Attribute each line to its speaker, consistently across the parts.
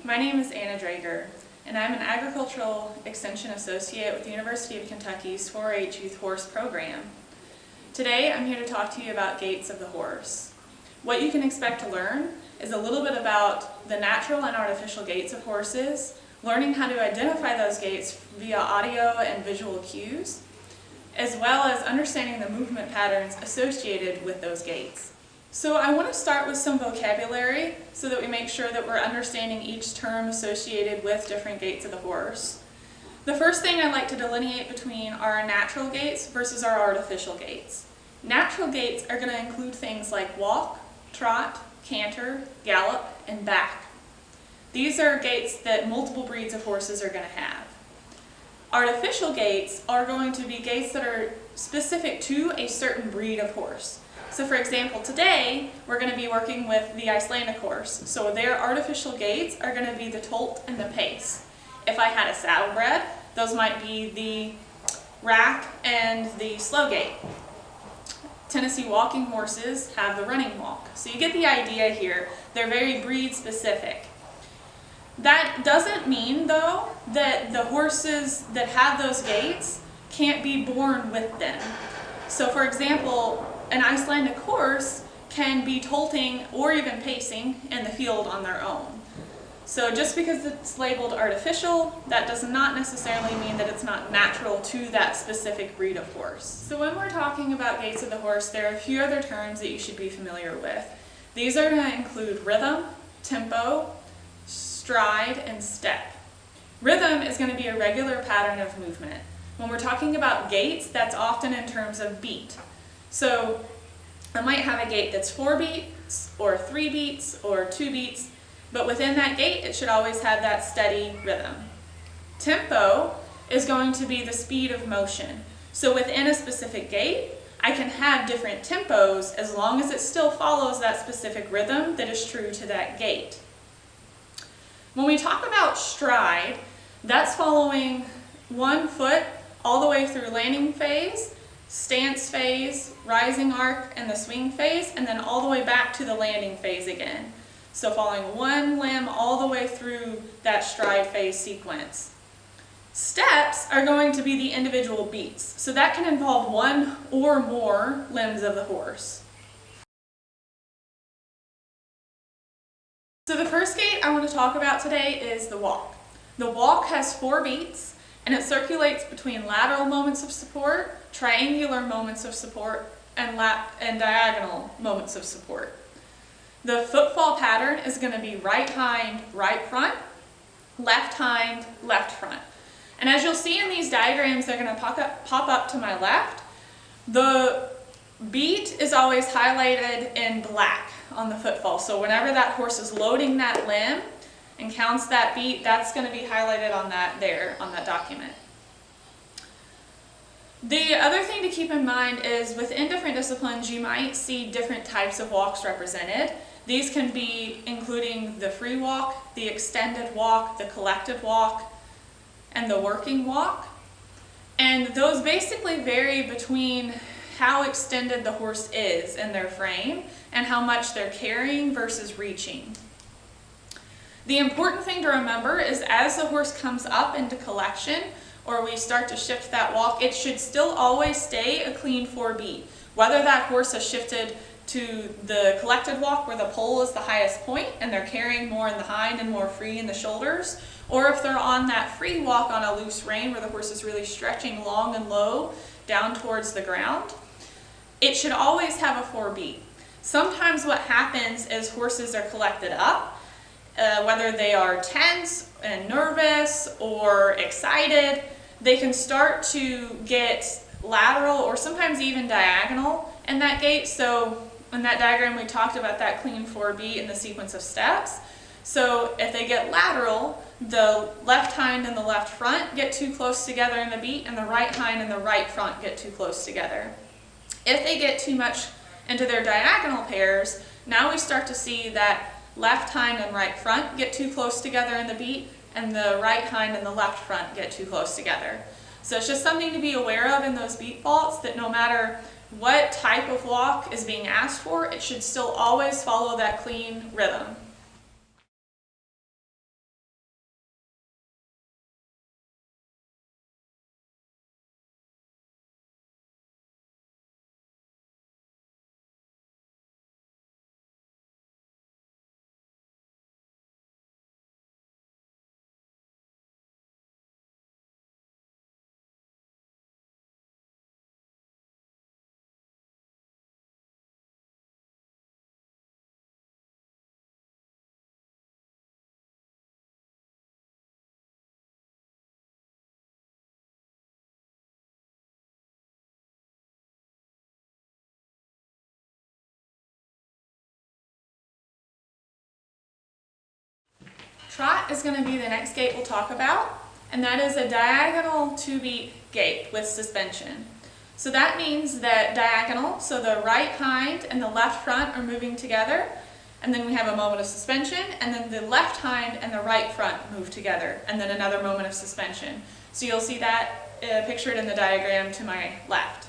Speaker 1: My name is Anna Draeger, and I'm an Agricultural Extension Associate with the University of Kentucky's 4-H Youth Horse Program. Today I'm here to talk to you about gaits of the horse. What you can expect to learn is a little bit about the natural and artificial gaits of horses, learning how to identify those gaits via audio and visual cues, as well as understanding the movement patterns associated with those gaits. So I want to start with some vocabulary so that we make sure that we're understanding each term associated with different gaits of the horse. The first thing I'd like to delineate between our natural gaits versus our artificial gaits. Natural gaits are going to include things like walk, trot, canter, gallop, and back. These are gaits that multiple breeds of horses are going to have. Artificial gaits are going to be gaits that are specific to a certain breed of horse. So for example, today we're going to be working with the Icelandic horse. So their artificial gaits are going to be the tolt and the pace. If I had a saddlebred, those might be the rack and the slow gait. Tennessee walking horses have the running walk. So you get the idea here. They're very breed specific. That doesn't mean though that the horses that have those gaits can't be born with them. So for example, an Icelandic horse can be tolting or even pacing in the field on their own. So just because it's labeled artificial, that does not necessarily mean that it's not natural to that specific breed of horse. So when we're talking about gaits of the horse, there are a few other terms that you should be familiar with. These are going to include rhythm, tempo, stride, and step. Rhythm is going to be a regular pattern of movement. When we're talking about gaits, that's often in terms of beat. So I might have a gait that's 4 beats, or 3 beats, or 2 beats, but within that gait it should always have that steady rhythm. Tempo is going to be the speed of motion. So within a specific gait, I can have different tempos as long as it still follows that specific rhythm that is true to that gait. When we talk about stride, that's following one foot all the way through landing phase, stance phase, rising arc, and the swing phase, and then all the way back to the landing phase again. So following one limb all the way through that stride phase sequence. Steps are going to be the individual beats. So that can involve one or more limbs of the horse. So the first gait I want to talk about today is the walk. The walk has 4 beats, and it circulates between lateral moments of support, triangular moments of support, and diagonal moments of support. The footfall pattern is going to be right hind, right front, left hind, left front. And as you'll see in these diagrams, they're going to pop up to my left. The beat is always highlighted in black on the footfall. So whenever that horse is loading that limb and counts that beat, that's going to be highlighted on that document. The other thing to keep in mind is within different disciplines you might see different types of walks represented. These can be including the free walk, the extended walk, the collected walk, and the working walk. And those basically vary between how extended the horse is in their frame and how much they're carrying versus reaching. The important thing to remember is as the horse comes up into collection or we start to shift that walk, it should still always stay a clean 4 beat. Whether that horse has shifted to the collected walk where the pole is the highest point and they're carrying more in the hind and more free in the shoulders, or if they're on that free walk on a loose rein where the horse is really stretching long and low down towards the ground, it should always have a 4 beat. Sometimes what happens is horses are collected up, whether they are tense and nervous or excited, they can start to get lateral or sometimes even diagonal in that gait. So in that diagram we talked about that clean 4 beat and the sequence of steps. So if they get lateral, the left hind and the left front get too close together in the beat and the right hind and the right front get too close together. If they get too much into their diagonal pairs, now we start to see that left hind and right front get too close together in the beat and the right hind and the left front get too close together. So it's just something to be aware of in those beat faults, that no matter what type of walk is being asked for, it should still always follow that clean rhythm. Trot is going to be the next gait we'll talk about, and that is a diagonal 2-beat gait with suspension. So that means that diagonal, so the right hind and the left front are moving together, and then we have a moment of suspension, and then the left hind and the right front move together, and then another moment of suspension. So you'll see that pictured in the diagram to my left.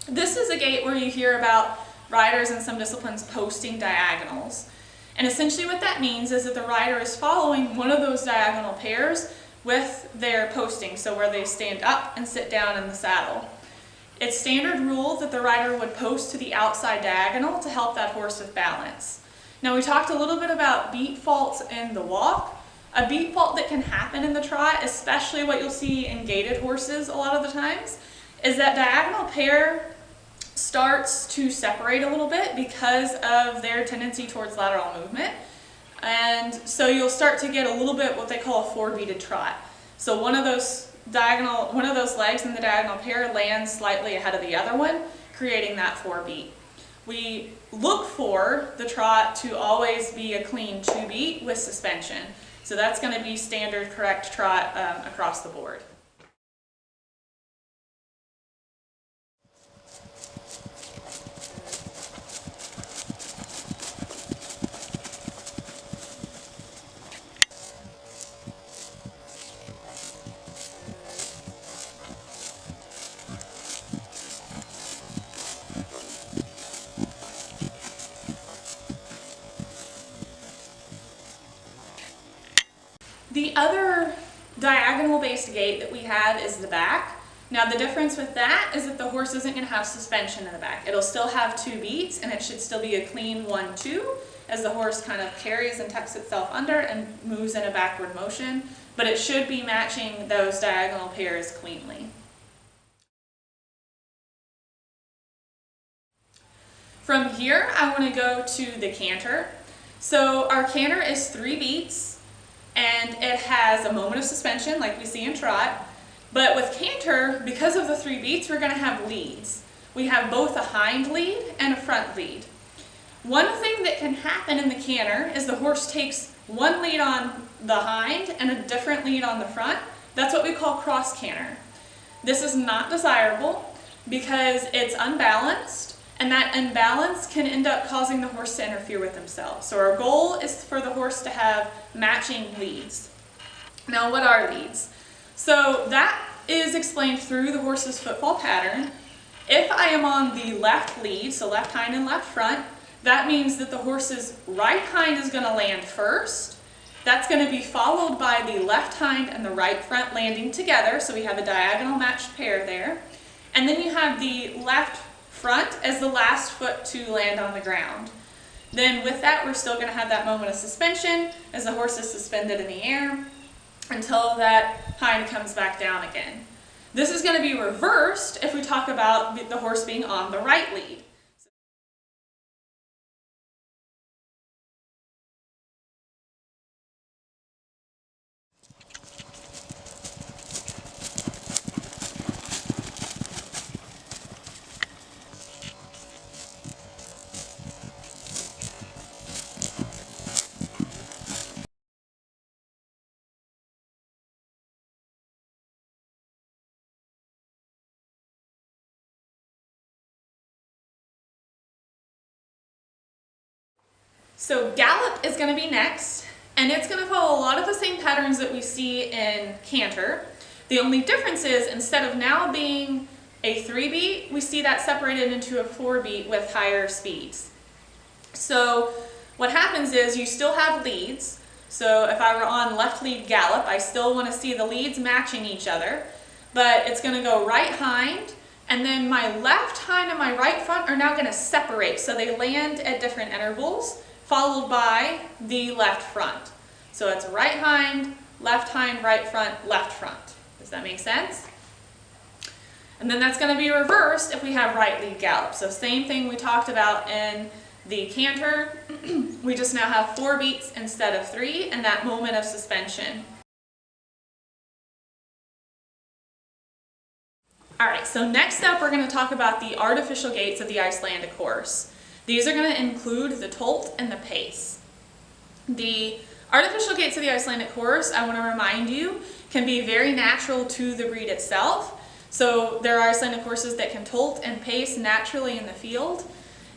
Speaker 1: This is a gait where you hear about riders in some disciplines posting diagonals. And essentially what that means is that the rider is following one of those diagonal pairs with their posting, so where they stand up and sit down in the saddle. It's standard rule that the rider would post to the outside diagonal to help that horse with balance. Now we talked a little bit about beat faults in the walk. A beat fault that can happen in the trot, especially what you'll see in gaited horses a lot of the times, is that diagonal pair starts to separate a little bit because of their tendency towards lateral movement. And so you'll start to get a little bit what they call a 4-beated trot. So one of those legs in the diagonal pair lands slightly ahead of the other one, creating that 4-beat. We look for the trot to always be a clean 2-beat with suspension. So that's going to be standard correct trot across the board. The other diagonal-based gait that we have is the back. Now the difference with that is that the horse isn't going to have suspension in the back. It'll still have 2 beats, and it should still be a clean 1-2 as the horse kind of carries and tucks itself under and moves in a backward motion, but it should be matching those diagonal pairs cleanly. From here, I want to go to the canter. So our canter is 3 beats. And it has a moment of suspension like we see in trot. But with canter, because of the 3 beats, we're going to have leads. We have both a hind lead and a front lead. One thing that can happen in the canter is the horse takes one lead on the hind and a different lead on the front. That's what we call cross canter. This is not desirable because it's unbalanced, and that imbalance can end up causing the horse to interfere with himself. So our goal is for the horse to have matching leads. Now what are leads? So that is explained through the horse's footfall pattern. If I am on the left lead, so left hind and left front, that means that the horse's right hind is going to land first. That's going to be followed by the left hind and the right front landing together, so we have a diagonal matched pair there. And then you have the left front as the last foot to land on the ground. Then with that, we're still going to have that moment of suspension as the horse is suspended in the air until that hind comes back down again. This is going to be reversed if we talk about the horse being on the right lead. So gallop is going to be next, and it's going to follow a lot of the same patterns that we see in canter. The only difference is instead of now being a 3-beat, we see that separated into a 4-beat with higher speeds. So what happens is you still have leads. So if I were on left lead gallop, I still want to see the leads matching each other, but it's going to go right hind, and then my left hind and my right front are now going to separate, so they land at different intervals, followed by the left front. So it's right hind, right front, left front. Does that make sense? And then that's going to be reversed if we have right lead gallop. So same thing we talked about in the canter. We just now have 4 beats instead of 3, and that moment of suspension. All right, so next up we're going to talk about the artificial gaits of the Icelandic horse. These are going to include the tolt and the pace. The Artificial gaits of the Icelandic horse, I want to remind you, can be very natural to the breed itself. So there are Icelandic horses that can tolt and pace naturally in the field.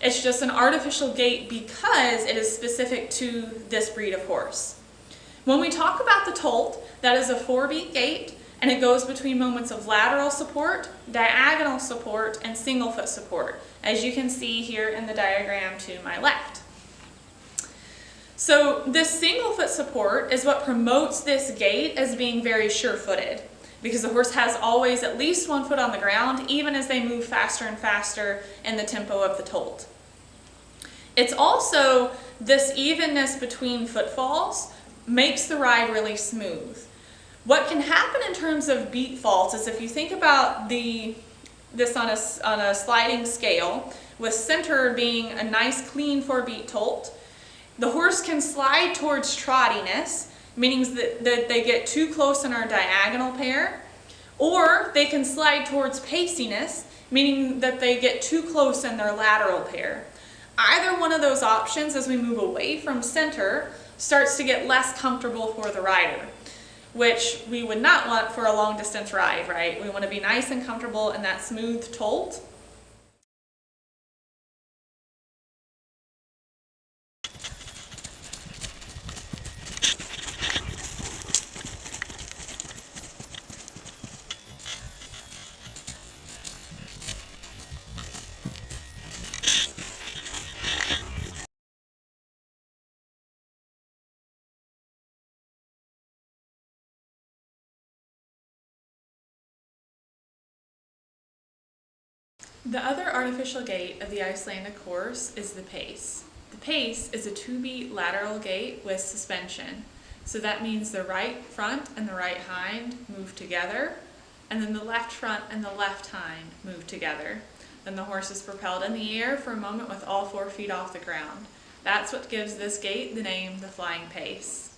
Speaker 1: It's just an artificial gait because it is specific to this breed of horse. When we talk about the tolt, that is a 4-beat gait, and it goes between moments of lateral support, diagonal support, and single foot support, as you can see here in the diagram to my left. So this single foot support is what promotes this gait as being very sure-footed, because the horse has always at least 1 foot on the ground, even as they move faster and faster in the tempo of the tolt. It's also this evenness between footfalls makes the ride really smooth. What can happen in terms of beat faults is if you think about this on a sliding scale, with center being a nice clean 4-beat tolt, the horse can slide towards trottiness, meaning that they get too close in our diagonal pair, or they can slide towards paciness, meaning that they get too close in their lateral pair. Either one of those options, as we move away from center, starts to get less comfortable for the rider, which we would not want for a long distance ride, right? We want to be nice and comfortable in that smooth tolt. The other artificial gait of the Icelandic horse is the pace. The pace is a 2-beat lateral gait with suspension. So that means the right front and the right hind move together, and then the left front and the left hind move together. Then the horse is propelled in the air for a moment with all 4 feet off the ground. That's what gives this gait the name the flying pace.